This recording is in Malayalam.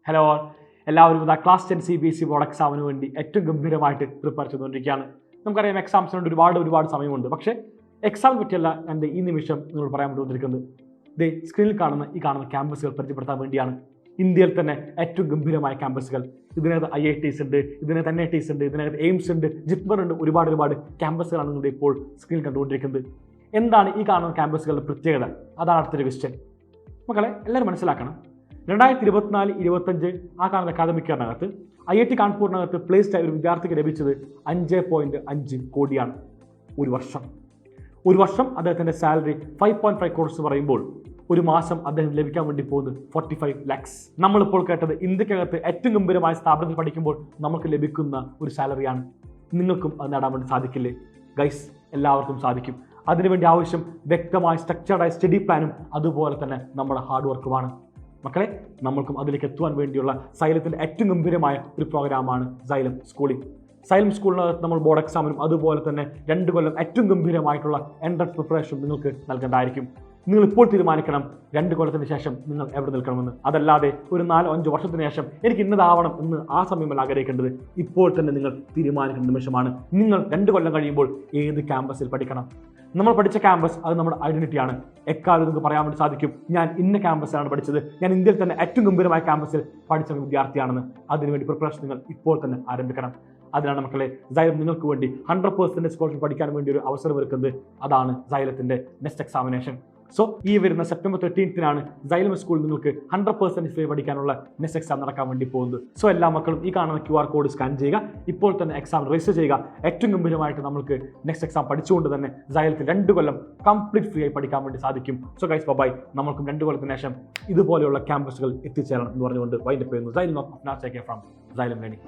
ഹലോ എല്ലാവരും ഇതാ ക്ലാസ് 10 CBSE ബോർഡ് എക്സാമിന് വേണ്ടി ഏറ്റവും ഗംഭീരമായിട്ട് പ്രിപ്പയർ ചെയ്തുകൊണ്ടിരിക്കുകയാണ്. നമുക്കറിയാം എക്സാംസിനുണ്ട് ഒരുപാട് സമയമുണ്ട്. പക്ഷേ എക്സാമിനെ പറ്റിയല്ല എൻ്റെ ഈ നിമിഷം നിങ്ങൾ പറയാൻ വേണ്ടി വന്നിരിക്കുന്നത്. ദേ സ്ക്രീനിൽ കാണുന്ന ക്യാമ്പസുകൾ പരിചയപ്പെടുത്താൻ വേണ്ടിയാണ്. ഇന്ത്യയിൽ തന്നെ ഏറ്റവും ഗംഭീരമായ ക്യാമ്പസുകൾ. ഇതിനകത്ത് IITs ഉണ്ട്, ഇതിനകത്ത് NITs ഉണ്ട്, ഇതിനകത്ത് എയിംസ് ഉണ്ട്, ജിപ്മർ ഉണ്ട്, ഒരുപാട് ക്യാമ്പസുകളാണ് നിങ്ങളുടെ ഇപ്പോൾ സ്ക്രീനിൽ കണ്ടുകൊണ്ടിരിക്കുന്നത്. എന്താണ് ഈ കാണുന്ന ക്യാമ്പസുകളുടെ പ്രത്യേകത? അതാണ് അടുത്തൊരു ക്വസ്റ്റ്യൻ. മക്കളെ എല്ലാവരും മനസ്സിലാക്കണം. 2024-25 ആ കാണുന്ന അക്കാദമിക് ഇയറിനകത്ത് IIT കാൺപൂരിനകത്ത് പ്ലേസ്ഡ് ആയ ഒരു വിദ്യാർത്ഥിക്ക് ലഭിച്ചത് 5.5 കോടിയാണ് ഒരു വർഷം അദ്ദേഹത്തിൻ്റെ സാലറി 5.5 crores പറയുമ്പോൾ ഒരു മാസം അദ്ദേഹം ലഭിക്കാൻ വേണ്ടി പോകുന്നത് 45 lakhs. നമ്മളിപ്പോൾ കേട്ടത് ഇന്ത്യക്കകത്ത് ഏറ്റവും ഗംഭീരമായ സ്ഥാപനത്തിൽ പഠിക്കുമ്പോൾ നമുക്ക് ലഭിക്കുന്ന ഒരു സാലറിയാണ്. നിങ്ങൾക്കും അത് നേടാൻ വേണ്ടി സാധിക്കില്ലേ ഗൈസ്? എല്ലാവർക്കും സാധിക്കും. അതിനുവേണ്ടി ആവശ്യം വ്യക്തമായ സ്ട്രക്ചർഡായ സ്റ്റഡി പ്ലാനും അതുപോലെ തന്നെ നമ്മുടെ ഹാർഡ് വർക്കുമാണ്. മക്കളെ, നമ്മൾക്കും അതിലേക്ക് എത്തുവാൻ വേണ്ടിയുള്ള സൈലത്തിൻ്റെ ഏറ്റവും ഗംഭീരമായ ഒരു പ്രോഗ്രാമാണ് സൈലം സ്കൂളിംഗ്. സൈലം സ്കൂളിനകത്ത് നമ്മൾ ബോർഡ് എക്സാമിനും അതുപോലെ തന്നെ 2 കൊല്ലം ഏറ്റവും ഗംഭീരമായിട്ടുള്ള എൻട്രൻസ് പ്രിപ്പറേഷൻ നിങ്ങൾക്ക് നൽകേണ്ടതായിരിക്കും. നിങ്ങൾ ഇപ്പോൾ തീരുമാനിക്കണം 2 കൊല്ലത്തിന് ശേഷം നിങ്ങൾ എവിടെ നിൽക്കണമെന്ന്. അതല്ലാതെ ഒരു 4-5 വർഷത്തിന് ശേഷം എനിക്ക് ഇന്നതാവണം എന്ന് ആ സമയമല്ല ആഗ്രഹിക്കേണ്ടത്. ഇപ്പോൾ തന്നെ നിങ്ങൾ തീരുമാനിക്കുന്ന നിമിഷമാണ്. നിങ്ങൾ 2 കൊല്ലം കഴിയുമ്പോൾ ഏത് ക്യാമ്പസിൽ പഠിക്കണം. നമ്മൾ പഠിച്ച ക്യാമ്പസ് അത് നമ്മുടെ ഐഡന്റിറ്റിയാണ്. എക്കാലം നിങ്ങൾക്ക് പറയാൻ വേണ്ടി സാധിക്കും, ഞാൻ ഇന്ന ക്യാമ്പസിലാണ് പഠിച്ചത്, ഞാൻ ഇന്ത്യയിൽ തന്നെ ഏറ്റവും ഗംഭീരമായ ക്യാമ്പസിൽ പഠിച്ച വിദ്യാർത്ഥിയാണെന്ന്. അതിനുവേണ്ടി പ്രിപ്പറേഷൻ നിങ്ങൾ ഇപ്പോൾ തന്നെ ആരംഭിക്കണം. അതിനാണ് മക്കളെ സൈലം നിങ്ങൾക്ക് വേണ്ടി 100% സ്കോളർഷിപ്പ് പഠിക്കാൻ വേണ്ടി ഒരു അവസരം ഒരുക്കുന്നത്. അതാണ് സൈലത്തിൻ്റെ നെക്സ്റ്റ് എക്സാമിനേഷൻ. സോ ഈ വരുന്ന സെപ്റ്റംബർ 13 സൈലം സ്കൂളിൽ നിങ്ങൾക്ക് 100% ഫ്രീ പഠിക്കാനുള്ള നെക്സ്റ്റ് എക്സാം നടക്കാൻ വേണ്ടി പോകുന്നത്. സോ എല്ലാ മക്കളും ഈ കാണുന്ന QR കോഡ് സ്കാൻ ചെയ്യുക, ഇപ്പോൾ തന്നെ എക്സാം രജിസ്റ്റർ ചെയ്യുക. ഏറ്റവും ഗംഭീരമായിട്ട് നമുക്ക് നെക്സ്റ്റ് എക്സാം പഠിച്ചുകൊണ്ട് തന്നെ സൈലത്തിൽ 2 കൊല്ലം കംപ്ലീറ്റ് ഫ്രീ ആയി പഠിക്കാൻ വേണ്ടി സാധിക്കും. So guys bye. നമ്മൾക്കും 2 കൊല്ലത്തിന് ശേഷം ഇതുപോലെയുള്ള ക്യാമ്പസുകൾ എത്തിച്ചേരണം എന്ന് പറഞ്ഞുകൊണ്ട് വൈൻഡപ്പ് ചെയ്യുന്നു. Xylem from xylem learning.